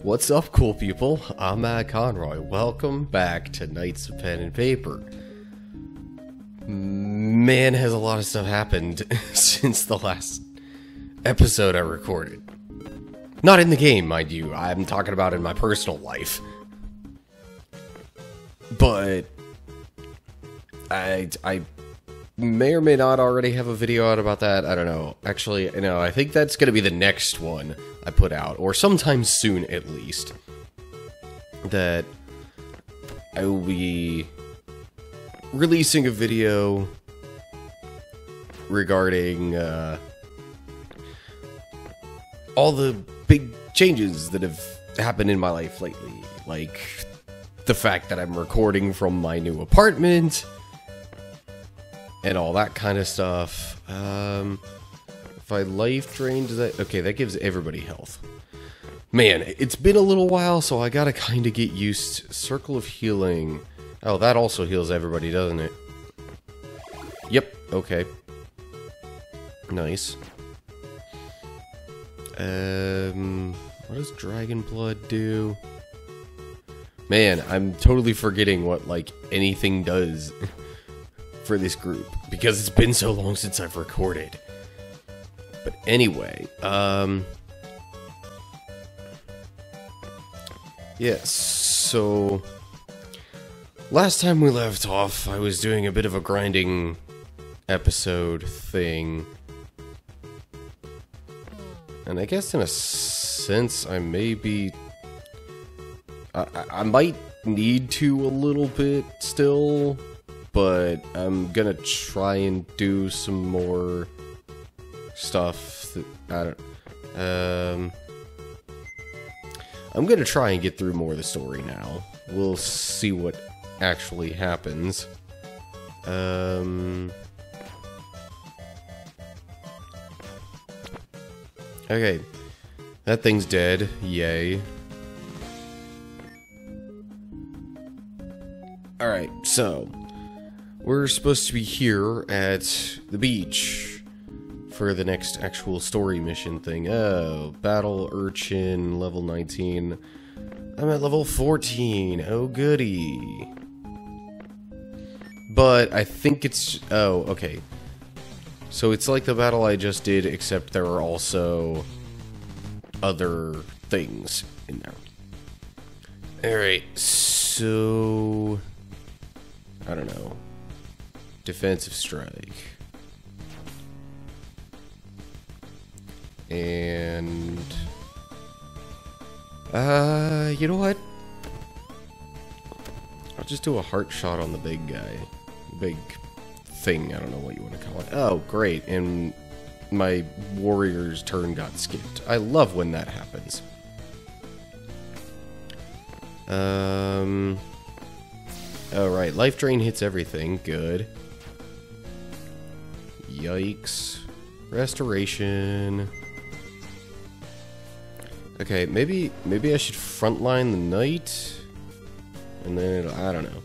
What's up, cool people? I'm Matt Conroy. Welcome back to Knights of Pen and Paper. Man, has a lot of stuff happened since the last episode I recorded. Not in the game, mind you. I'm talking about in my personal life. But I may or may not already have a video out about that. I don't know. Actually, no, I think that's going to be the next one I put out, or sometime soon at least, that I will be releasing a video regarding all the big changes that have happened in my life lately, like the fact that I'm recording from my new apartment and all that kind of stuff. If I life drain, does that... Okay, that gives everybody health. Man, it's been a little while, so I gotta kind of get used. Circle of healing. Oh, that also heals everybody, doesn't it? Yep, okay. Nice. What does Dragon Blood do? Man, I'm totally forgetting what, like, anything does for this group, because it's been so long since I've recorded. But anyway, yeah, so last time we left off, I was doing a bit of a grinding episode thing. And I guess in a sense, I may be... I might need to a little bit still, but I'm gonna try and do some more stuff that I don't... I'm gonna try and get through more of the story now. We'll see what actually happens. Okay. That thing's dead. Yay. Alright, so we're supposed to be here at the beach for the next actual story mission thing. Oh, Battle Urchin, level 19. I'm at level 14. Oh, goody. But I think it's... Oh, okay. So it's like the battle I just did, except there are also other things in there. Alright, so... I don't know. Defensive strike. And... you know what? I'll just do a heart shot on the big guy. Big thing, I don't know what you want to call it. Oh, great, and my warrior's turn got skipped. I love when that happens. Oh, right, life drain hits everything. Good. Yikes. Restoration. Okay, maybe I should frontline the knight, and then I don't know.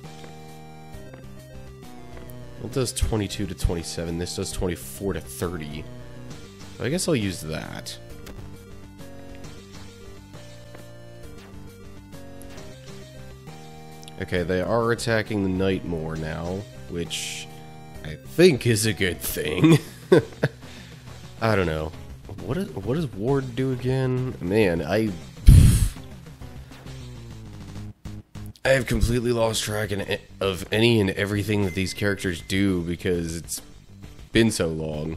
It does 22 to 27. This does 24 to 30. So I guess I'll use that. Okay, they are attacking the knight more now, which I think is a good thing. I don't know. What does Ward do again? Man, I have completely lost track of any and everything that these characters do because it's been so long.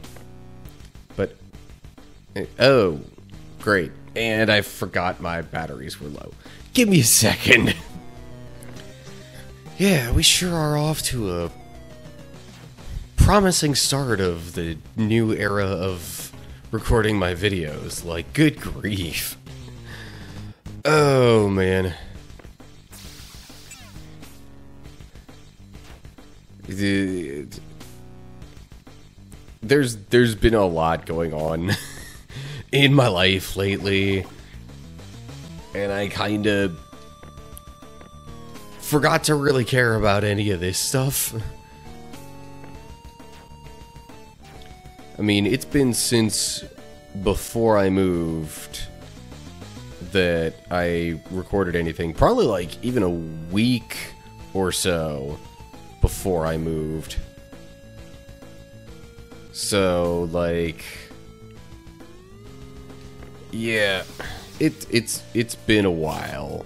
But, oh, great. And I forgot my batteries were low. Give me a second. Yeah, we sure are off to a promising start of the new era of recording my videos. Like, good grief. Oh, man. There's been a lot going on in my life lately, and I kind of forgot to really care about any of this stuff. I mean, it's been since before I moved that I recorded anything. Probably like even a week or so before I moved. So like, yeah, it's been a while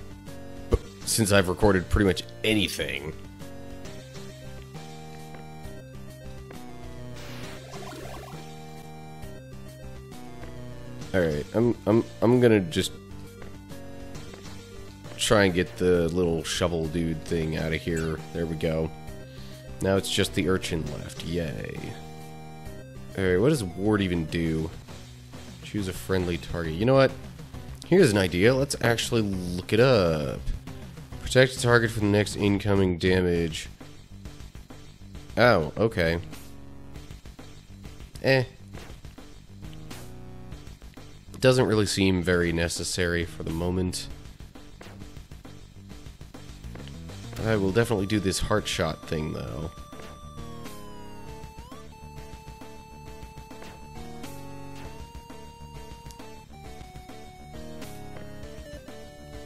since I've recorded pretty much anything. All right, I'm gonna just try and get the little shovel dude thing out of here. There we go. Now it's just the urchin left. Yay. Alright, what does ward even do? Choose a friendly target. You know what? Here's an idea. Let's actually look it up. Protect the target from the next incoming damage. Oh, okay. Doesn't really seem very necessary for the moment. I will definitely do this heart shot thing, though.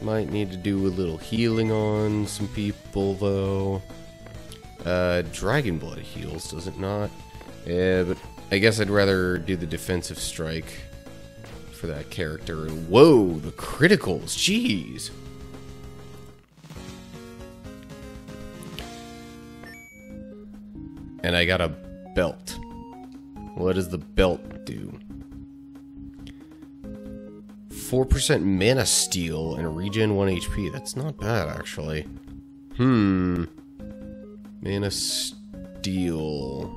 Might need to do a little healing on some people, though. Dragon Blood heals, does it not? Yeah, but I guess I'd rather do the defensive strike for that character. And whoa, the criticals, jeez! And I got a belt. What does the belt do? 4% mana steal and regen 1 HP. That's not bad, actually. Mana steal.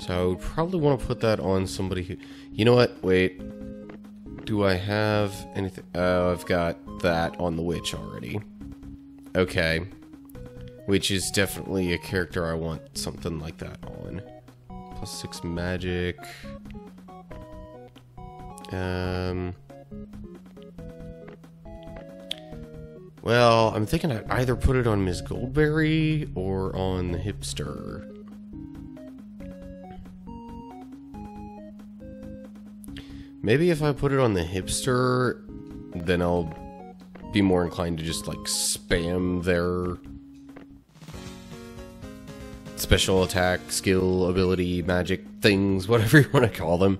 So I would probably want to put that on somebody who... You know what? Wait. Do I have anything? Oh, I've got that on the witch already. Okay. Which is definitely a character I want something like that on. +6 magic. Well, I'm thinking I'd either put it on Ms. Goldberry or on the hipster. Maybe if I put it on the hipster, then I'll be more inclined to just like spam their special attack, skill, ability, magic things, whatever you want to call them.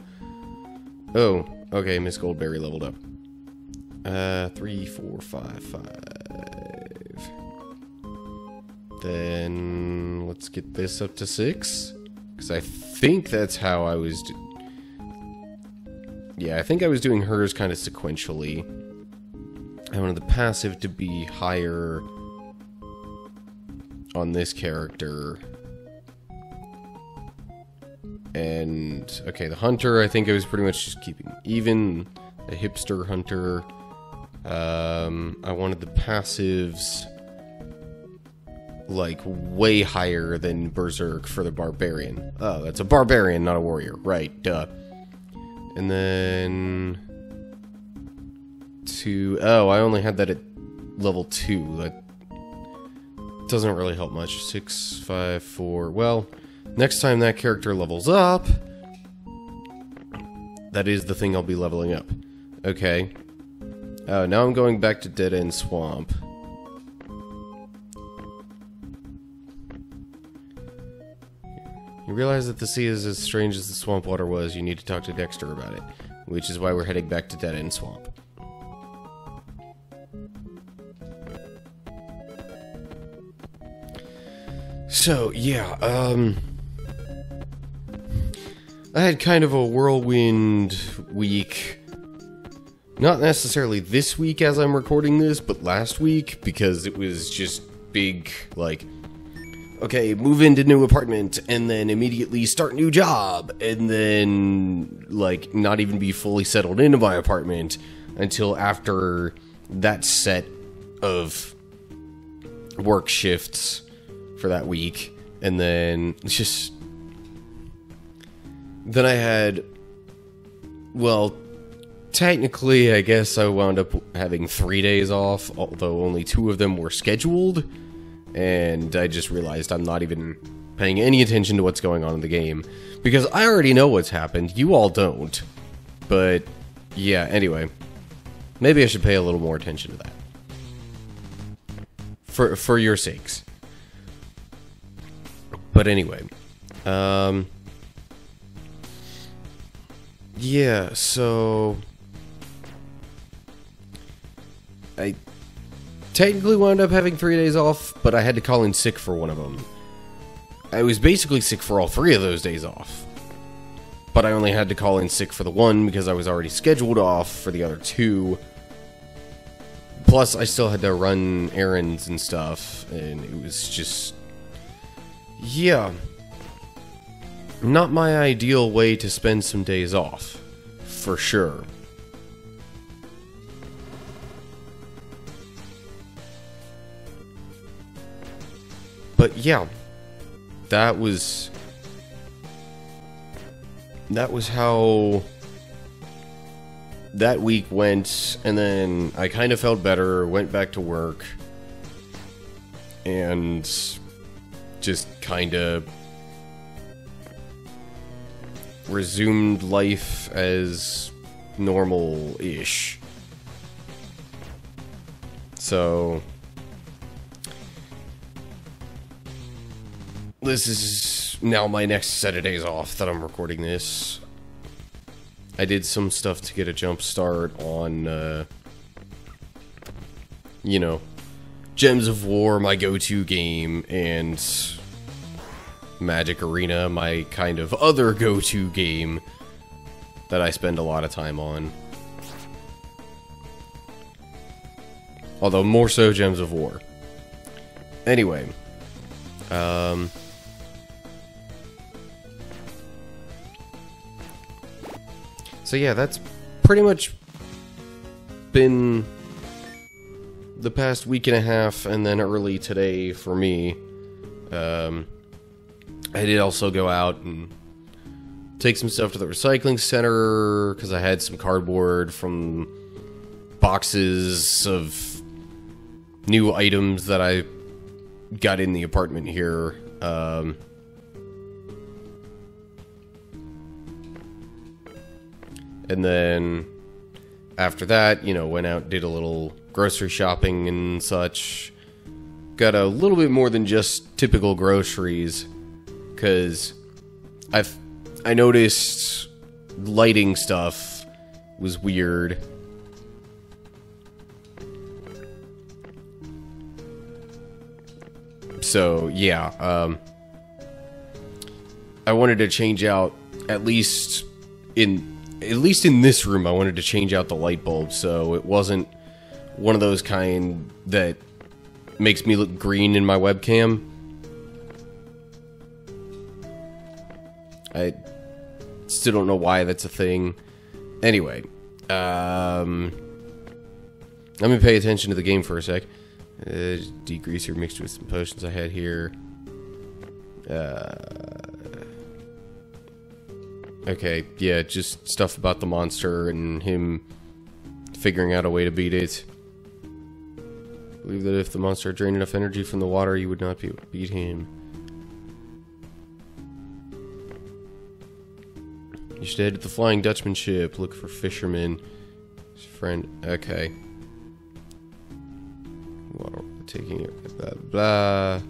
Oh, okay, Miss Goldberry leveled up. 3, 4, 5, 5. Then let's get this up to 6. Because I think that's how I was... Yeah, I think I was doing hers kind of sequentially. I wanted the passive to be higher on this character. And, okay, the hunter, I think I was pretty much just keeping even. The hipster hunter. I wanted the passives like way higher than Berserk for the barbarian. Oh, that's a barbarian, not a warrior. Right, duh. And then... Oh, I only had that at level 2. That doesn't really help much. 6, 5, 4... Well, next time that character levels up, that is the thing I'll be leveling up. Okay. Oh, now I'm going back to Dead End Swamp. You realize that the sea is as strange as the swamp water was. You need to talk to Dexter about it. Which is why we're heading back to Dead End Swamp. So, yeah, I had kind of a whirlwind week. Not necessarily this week as I'm recording this, but last week, because it was just big, like, okay, move into new apartment, and then immediately start new job, and then, like, not even be fully settled into my apartment until after that set of work shifts for that week, and then just... Then I had... Well, technically, I guess I wound up having 3 days off, although only 2 of them were scheduled, and I just realized I'm not even paying any attention to what's going on in the game, because I already know what's happened, you all don't. But, yeah, anyway. maybe I should pay a little more attention to that. For your sakes. But anyway. Yeah, so... I technically wound up having 3 days off, but I had to call in sick for one of them. I was basically sick for all 3 of those days off. But I only had to call in sick for the one because I was already scheduled off for the other 2. Plus, I still had to run errands and stuff, and it was just... yeah. Not my ideal way to spend some days off. For sure. But yeah. That was how that week went, and then I kind of felt better, went back to work, and just kind of resumed life as normal-ish. So this is now my next set of days off that I'm recording this. I did some stuff to get a jump start on, you know, Gems of War, my go-to game, and Magic Arena, my kind of other go-to game that I spend a lot of time on. Although more so Gems of War. Anyway, so yeah, that's pretty much been the past week and a half, and then early today for me. I did also go out and take some stuff to the recycling center, because I had some cardboard from boxes of new items that I got in the apartment here. And then after that, you know, went out, did a little grocery shopping and such. Got a little bit more than just typical groceries, because I noticed lighting stuff was weird. So yeah, I wanted to change out, at least in this room, I wanted to change out the light bulb so it wasn't one of those kind that makes me look green in my webcam. I still don't know why that's a thing. Anyway, let me pay attention to the game for a sec. Degreaser mixed with some potions I had here. Okay, yeah, just stuff about the monster and him figuring out a way to beat it. I believe that if the monster drained enough energy from the water, you would not be able to beat him. You should head to the Flying Dutchman ship. Look for fishermen. His friend. Okay. Water taking it. Blah blah.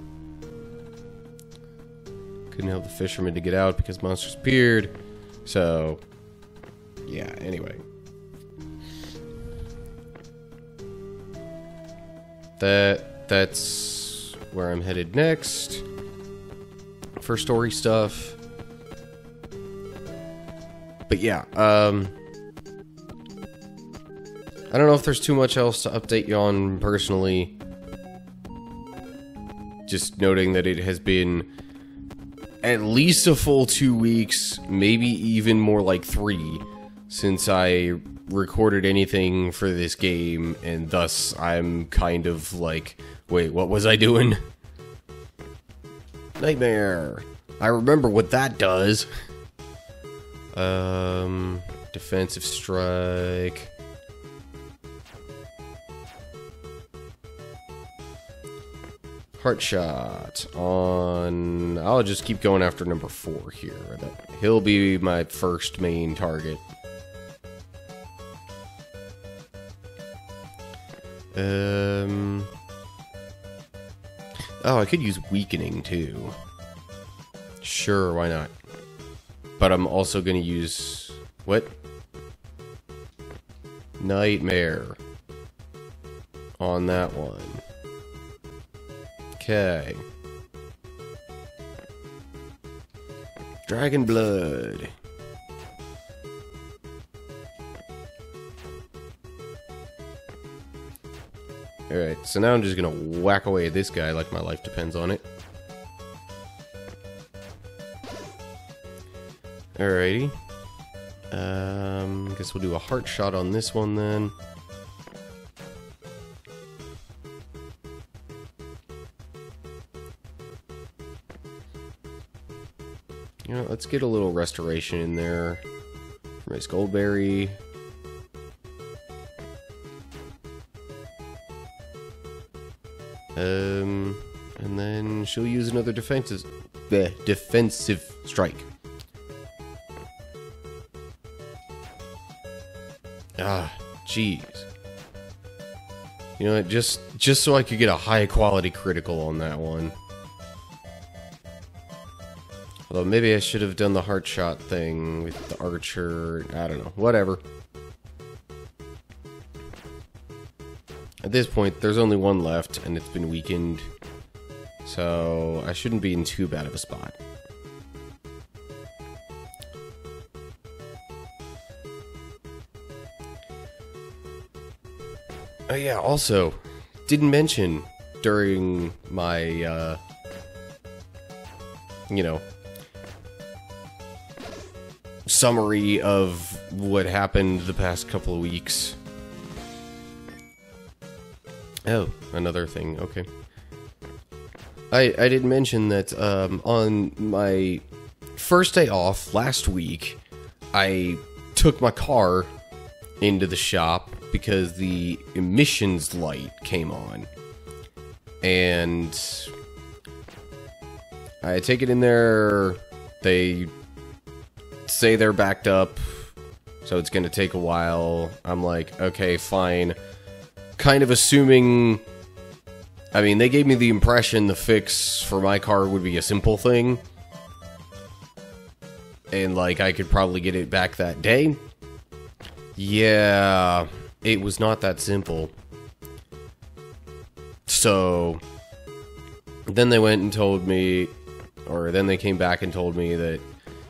Couldn't help the fishermen to get out because monsters appeared. So, yeah. Anyway, that's where I'm headed next for story stuff. But yeah, I don't know if there's too much else to update you on personally. Just noting that it has been at least a full 2 weeks, maybe even more like 3, since I recorded anything for this game, and thus I'm kind of like, wait, what was I doing? Nightmare. I remember what that does. Defensive strike. Heart shot on... I'll just keep going after number 4 here. He'll be my first main target. Oh, I could use weakening too. Sure, why not? But I'm also gonna use... What? Nightmare. On that one. Okay. Dragon Blood. Alright, so now I'm just gonna whack away at this guy like my life depends on it. Alrighty. Guess we'll do a heart shot on this one then. You know, let's get a little restoration in there. Race Goldberry. And then she'll use another defensive strike. Ah, jeez. You know what, just so I could get a high quality critical on that one. Although maybe I should have done the heart shot thing with the archer. I don't know. Whatever. At this point, there's only one left, and it's been weakened. So I shouldn't be in too bad of a spot. Oh yeah, also, didn't mention during my, you know, summary of what happened the past couple of weeks. Oh, another thing, okay. I did mention that on my first day off last week, I took my car into the shop because the emissions light came on. And I take it in there, they say they're backed up, so it's gonna take a while. I'm like, okay, fine. Kind of assuming... I mean, they gave me the impression the fix for my car would be a simple thing. And, like, I could probably get it back that day. Yeah, it was not that simple. So, then they went and told me, or then they came back and told me that,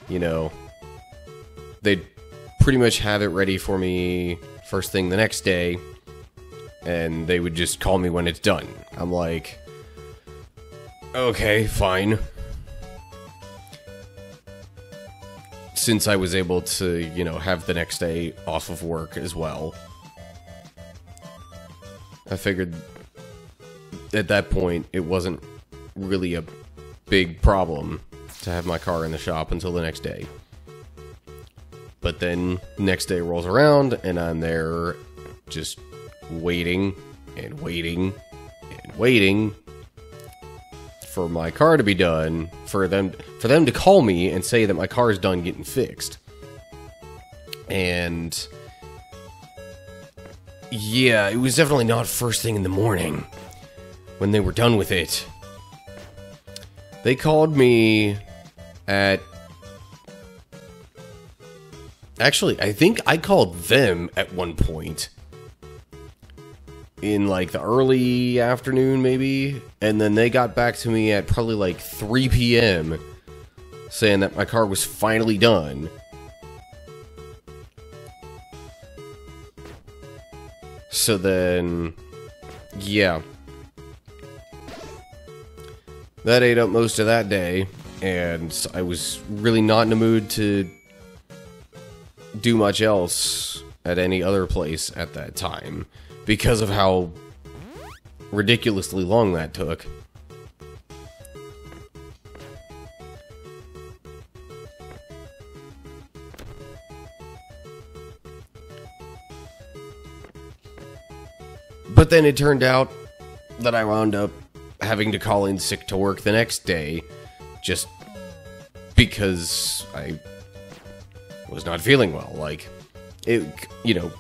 you know, they'd pretty much have it ready for me first thing the next day. And they would just call me when it's done. I'm like, okay, fine. Since I was able to, you know, have the next day off of work as well, I figured at that point it wasn't really a big problem to have my car in the shop until the next day. But then next day rolls around and I'm there just waiting and waiting and waiting for my car to be done, for them to call me and say that my car is done getting fixed. And yeah, it was definitely not first thing in the morning when they were done with it. They called me at... Actually, I think I called them at one point. In like the early afternoon maybe, and then they got back to me at probably like 3 p.m. saying that my car was finally done. So then, yeah, that ate up most of that day, and I was really not in the mood to do much else at any other place at that time, because of how ridiculously long that took. But then it turned out that I wound up having to call in sick to work the next day, just because I was not feeling well. Like, it, you know,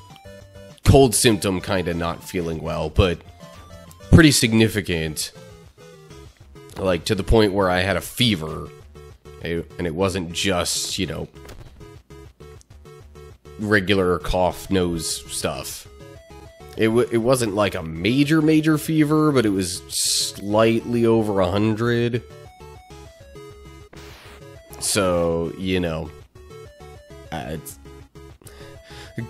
cold symptom, kind of not feeling well, but pretty significant. Like, to the point where I had a fever. And it wasn't just, you know, regular cough, nose stuff. It wasn't like a major fever, but it was slightly over 100. So, you know,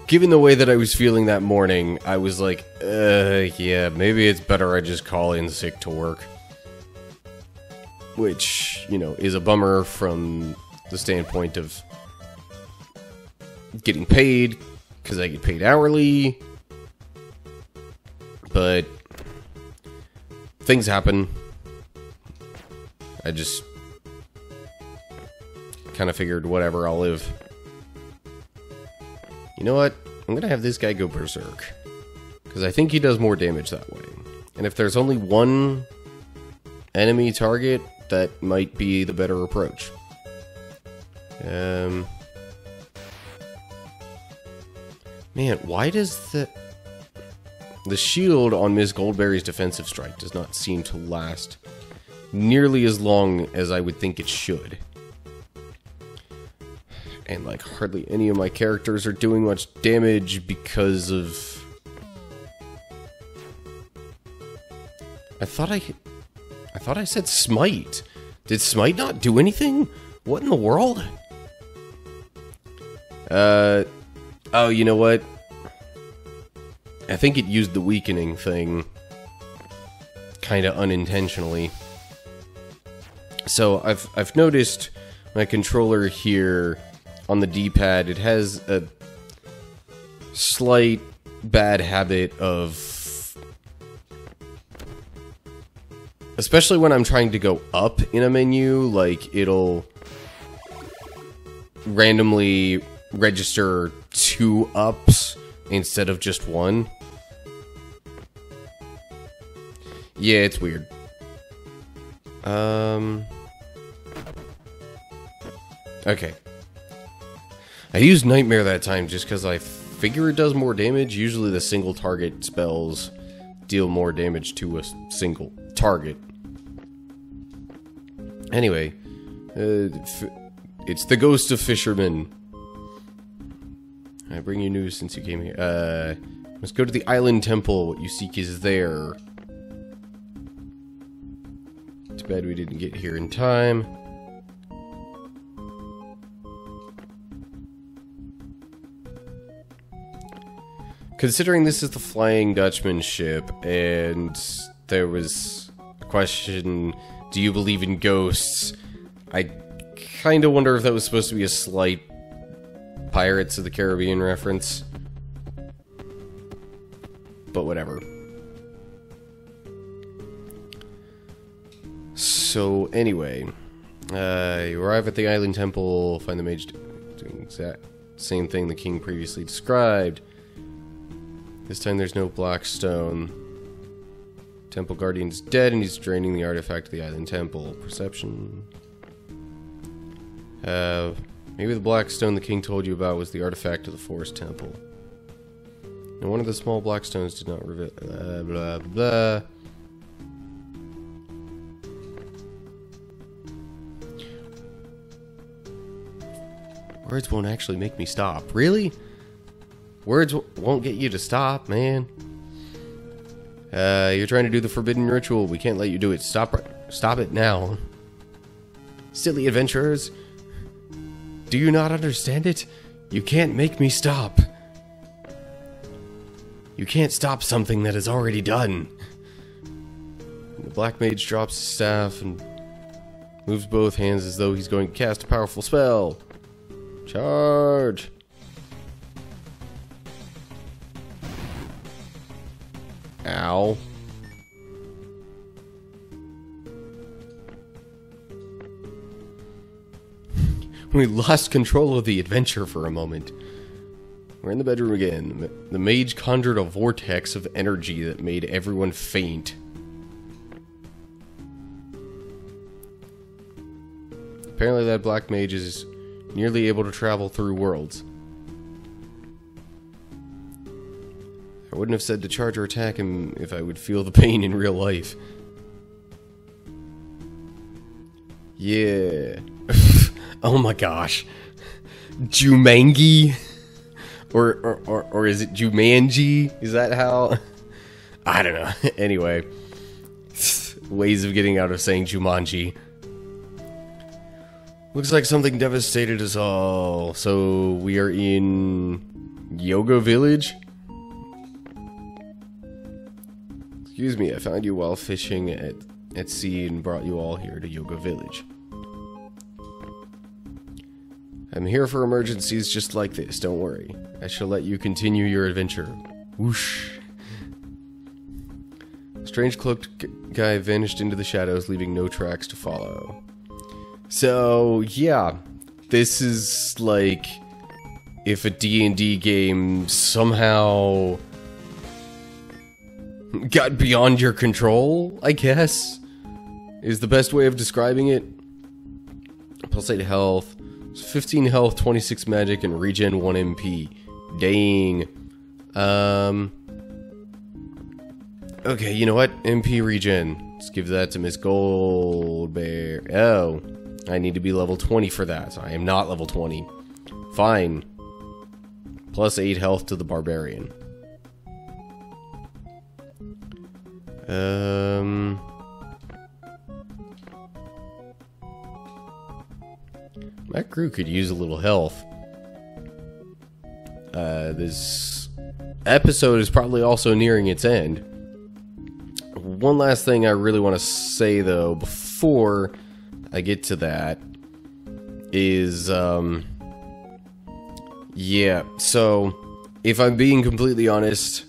given the way that I was feeling that morning, I was like, yeah, maybe it's better I just call in sick to work. Which, you know, is a bummer from the standpoint of getting paid, because I get paid hourly. But things happen. I just kind of figured, whatever, I'll live. You know what? I'm gonna have this guy go berserk, because I think he does more damage that way. And if there's only one enemy target, that might be the better approach. Man, why does the shield on Miss Goldberry's defensive strike does not seem to last nearly as long as I would think it should? And like hardly any of my characters are doing much damage because of... I thought I said smite. Did smite not do anything? What in the world? Oh, you know what? I think it used the weakening thing kind of unintentionally. So I've noticed my controller here on the D-pad, it has a slight bad habit of, especially when I'm trying to go up in a menu, like it'll randomly register 2 ups instead of just 1. Yeah, it's weird. Okay. I used Nightmare that time just because I figure it does more damage. Usually the single target spells deal more damage to a single target. Anyway, it's the Ghost of Fisherman. I bring you news since you came here. Let's go to the Island Temple. What you seek is there. Too bad we didn't get here in time. Considering this is the Flying Dutchman ship, and there was a question, do you believe in ghosts? I kind of wonder if that was supposed to be a slight Pirates of the Caribbean reference. But whatever. So, anyway. You arrive at the Island Temple, find the mage doing the exact same thing the king previously described. This time there's no black stone. Temple Guardian is dead and he's draining the artifact of the Island Temple. Perception. Maybe the black stone the king told you about was the artifact of the Forest Temple. And one of the small black stones did not reveal... blah, blah, blah. Words won't actually make me stop. Really? Words won't get you to stop, man. You're trying to do the forbidden ritual. We can't let you do it. Stop it now. Silly adventurers. Do you not understand it? You can't make me stop. You can't stop something that is already done. And the black mage drops his staff and moves both hands as though he's going to cast a powerful spell. Charge! Ow. We lost control of the adventure for a moment. We're in the bedroom again. The mage conjured a vortex of energy that made everyone faint. Apparently that black mage is nearly able to travel through worlds. I wouldn't have said to charge or attack him if I would feel the pain in real life. Yeah. Oh my gosh. Jumanji? Or is it Jumanji? Is that how? I don't know. Anyway. Ways of getting out of saying Jumanji. Looks like something devastated us all. So we are in Yoga Village? Excuse me, I found you while fishing at sea and brought you all here to Yoga Village. I'm here for emergencies just like this, don't worry. I shall let you continue your adventure. Whoosh. Strange cloaked guy vanished into the shadows, leaving no tracks to follow. So, yeah. This is like if a D&D game somehow got beyond your control, I guess, is the best way of describing it. Plus 8 health, 15 health, 26 magic, and regen 1 MP. Dang. Okay, you know what? MP regen. Let's give that to Miss Goldbear. Oh, I need to be level 20 for that. I am not level 20. Fine. Plus 8 health to the barbarian. My crew could use a little health. This episode is probably also nearing its end. One last thing I really want to say, though, before I get to that, is, yeah, so, if I'm being completely honest,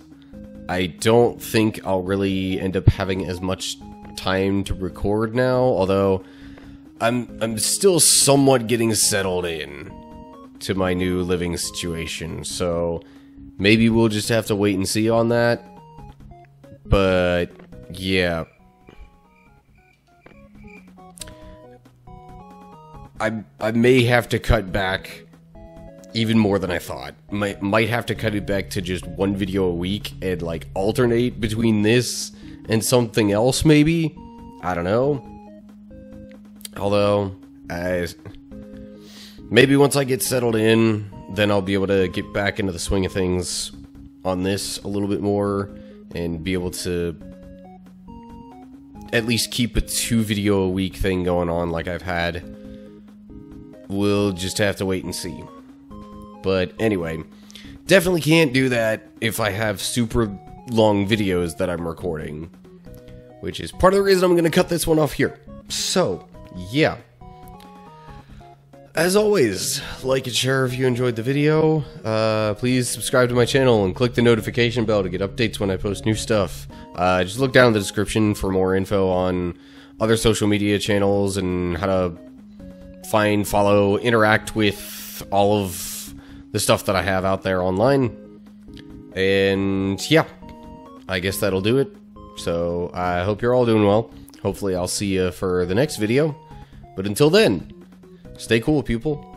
I don't think I'll really end up having as much time to record now, although I'm still somewhat getting settled in to my new living situation, so maybe we'll just have to wait and see on that. But yeah, I may have to cut back even more than I thought. Might have to cut it back to just one video a week and like alternate between this and something else, maybe. I don't know. Although, maybe once I get settled in, then I'll be able to get back into the swing of things on this a little bit more and be able to at least keep a 2 video a week thing going on like I've had. We'll just have to wait and see. But anyway, definitely can't do that if I have super long videos that I'm recording, which is part of the reason I'm going to cut this one off here. So, yeah. As always, like and share if you enjoyed the video. Please subscribe to my channel and click the notification bell to get updates when I post new stuff. Just look down in the description for more info on other social media channels and how to find, follow, interact with all of the stuff that I have out there online. And yeah, I guess that'll do it. So I hope you're all doing well. Hopefully I'll see you for the next video. But until then, stay cool, people.